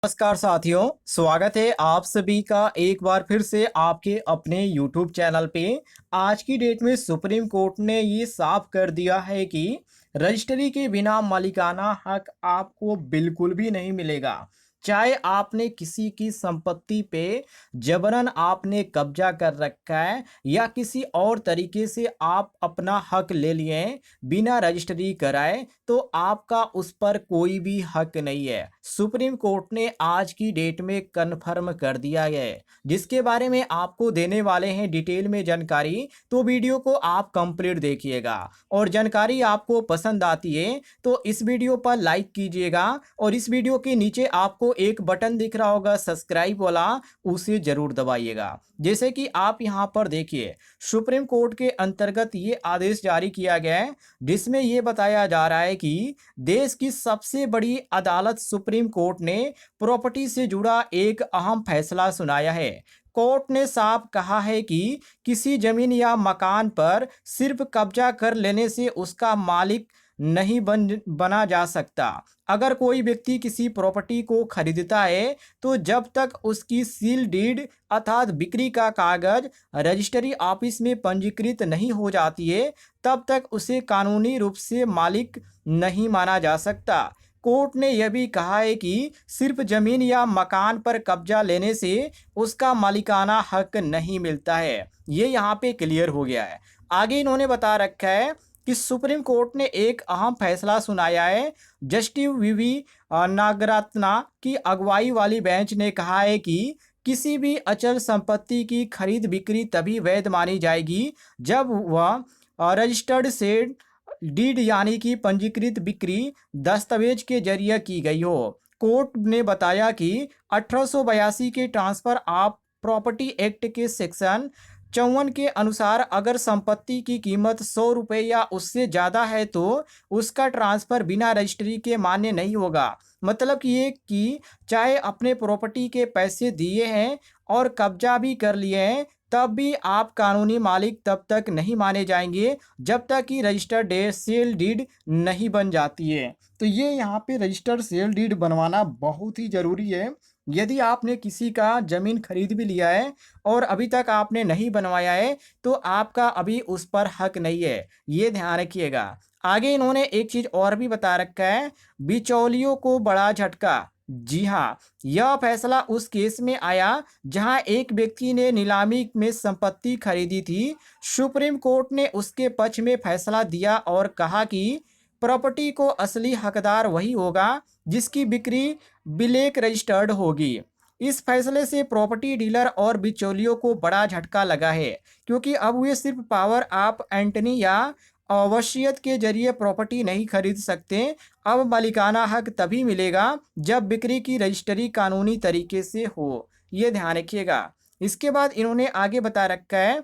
नमस्कार साथियों, स्वागत है आप सभी का एक बार फिर से आपके अपने YouTube चैनल पे। आज की डेट में सुप्रीम कोर्ट ने ये साफ कर दिया है कि रजिस्ट्री के बिना मालिकाना हक आपको बिल्कुल भी नहीं मिलेगा। चाहे आपने किसी की संपत्ति पे जबरन आपने कब्जा कर रखा है या किसी और तरीके से आप अपना हक ले लिए हैं बिना रजिस्ट्री कराए, तो आपका उस पर कोई भी हक नहीं है। सुप्रीम कोर्ट ने आज की डेट में कन्फर्म कर दिया है, जिसके बारे में आपको देने वाले हैं डिटेल में जानकारी। तो वीडियो को आप कंप्लीट देखिएगा और जानकारी आपको पसंद आती है तो इस वीडियो पर लाइक कीजिएगा और इस वीडियो के नीचे आपको एक बटन दिख रहा होगा सब्सक्राइब वाला, उसे जरूर दबाइएगा। जैसे कि आप यहां पर देखिए, सुप्रीम कोर्ट के अंतर्गत ये आदेश जारी किया गया है जिसमें यह बताया जा रहा है कि देश की सबसे बड़ी अदालत सुप्रीम कोर्ट ने प्रॉपर्टी से जुड़ा एक अहम फैसला सुनाया है। कोर्ट ने साफ कहा है कि किसी जमीन या मकान पर सिर्फ कब्जा कर लेने से उसका मालिक नहीं बना जा सकता। अगर कोई व्यक्ति किसी प्रॉपर्टी को खरीदता है तो जब तक उसकी सील डीड अर्थात बिक्री का कागज रजिस्ट्री ऑफिस में पंजीकृत नहीं हो जाती है, तब तक उसे कानूनी रूप से मालिक नहीं माना जा सकता। कोर्ट ने यह भी कहा है कि सिर्फ जमीन या मकान पर कब्जा लेने से उसका मालिकाना हक नहीं मिलता है। ये यहाँ पे क्लियर हो गया है। आगे इन्होंने बता रखा है कि सुप्रीम कोर्ट ने एक अहम फैसला सुनाया है। जस्टिस वीवी नागरत्ना की अगुवाई वाली बेंच ने कहा है कि किसी भी अचल संपत्ति की खरीद बिक्री तभी वैध मानी जाएगी जब वह रजिस्टर्ड सेल डीड यानी कि पंजीकृत बिक्री दस्तावेज के जरिए की गई हो। कोर्ट ने बताया कि 1882 के ट्रांसफर ऑफ प्रॉपर्टी एक्ट के सेक्शन 54 के अनुसार अगर संपत्ति की कीमत 100 रुपये या उससे ज़्यादा है तो उसका ट्रांसफ़र बिना रजिस्ट्री के मान्य नहीं होगा। मतलब कि ये कि चाहे अपने प्रॉपर्टी के पैसे दिए हैं और कब्जा भी कर लिए हैं, तब भी आप कानूनी मालिक तब तक नहीं माने जाएंगे जब तक कि रजिस्टर्ड सेल डीड नहीं बन जाती है। तो ये यहाँ पे रजिस्टर्ड सेल डीड बनवाना बहुत ही ज़रूरी है। यदि आपने किसी का ज़मीन खरीद भी लिया है और अभी तक आपने नहीं बनवाया है तो आपका अभी उस पर हक नहीं है, ये ध्यान रखिएगा। आगे इन्होंने एक चीज़ और भी बता रखा है, बिचौलियों को बड़ा झटका। जी हाँ, यह फैसला उस केस में आया जहां एक व्यक्ति ने नीलामी में संपत्ति खरीदी थी। सुप्रीम कोर्ट ने उसके पक्ष में फैसला दिया और कहा कि प्रॉपर्टी को असली हकदार वही होगा जिसकी बिक्री ब्लैक रजिस्टर्ड होगी। इस फैसले से प्रॉपर्टी डीलर और बिचौलियों को बड़ा झटका लगा है, क्योंकि अब वे सिर्फ पावर ऑफ एंटनी या वसीयत के जरिए प्रॉपर्टी नहीं खरीद सकते। अब मालिकाना हक तभी मिलेगा जब बिक्री की रजिस्ट्री कानूनी तरीके से हो। ये ध्यान रखिएगा। इसके बाद इन्होंने आगे बता रखा है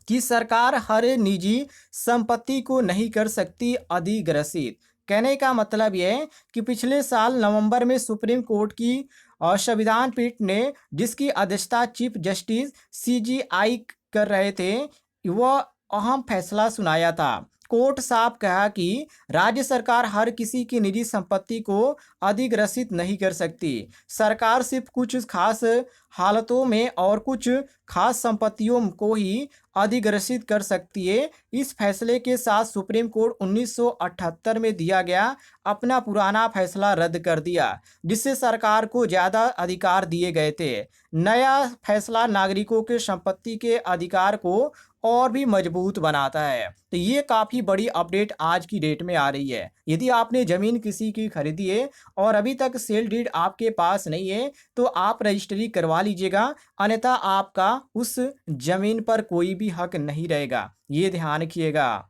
कि सरकार हर निजी संपत्ति को नहीं कर सकती अधिग्रसित। कहने का मतलब यह है कि पिछले साल नवंबर में सुप्रीम कोर्ट की संविधान पीठ ने, जिसकी अध्यक्षता चीफ जस्टिस CJI कर रहे थे, वह अहम फैसला सुनाया था। कोर्ट साफ कहा कि राज्य सरकार हर किसी की निजी संपत्ति को अधिग्रसित नहीं कर सकती। सरकार सिर्फ कुछ खास हालतों में और कुछ खास संपत्तियों को ही अधिग्रसित कर सकती है। इस फैसले के साथ सुप्रीम कोर्ट 1978 में दिया गया अपना पुराना फैसला रद्द कर दिया, जिससे सरकार को ज़्यादा अधिकार दिए गए थे। नया फैसला नागरिकों के संपत्ति के अधिकार को और भी मजबूत बनाता है। तो ये काफ़ी बड़ी अपडेट आज की डेट में आ रही है। यदि आपने ज़मीन किसी की खरीदी है और अभी तक सेल डीड आपके पास नहीं है तो आप रजिस्ट्री करवा लीजिएगा, अन्यथा आपका उस ज़मीन पर कोई भी हक नहीं रहेगा। ये ध्यान रखिएगा।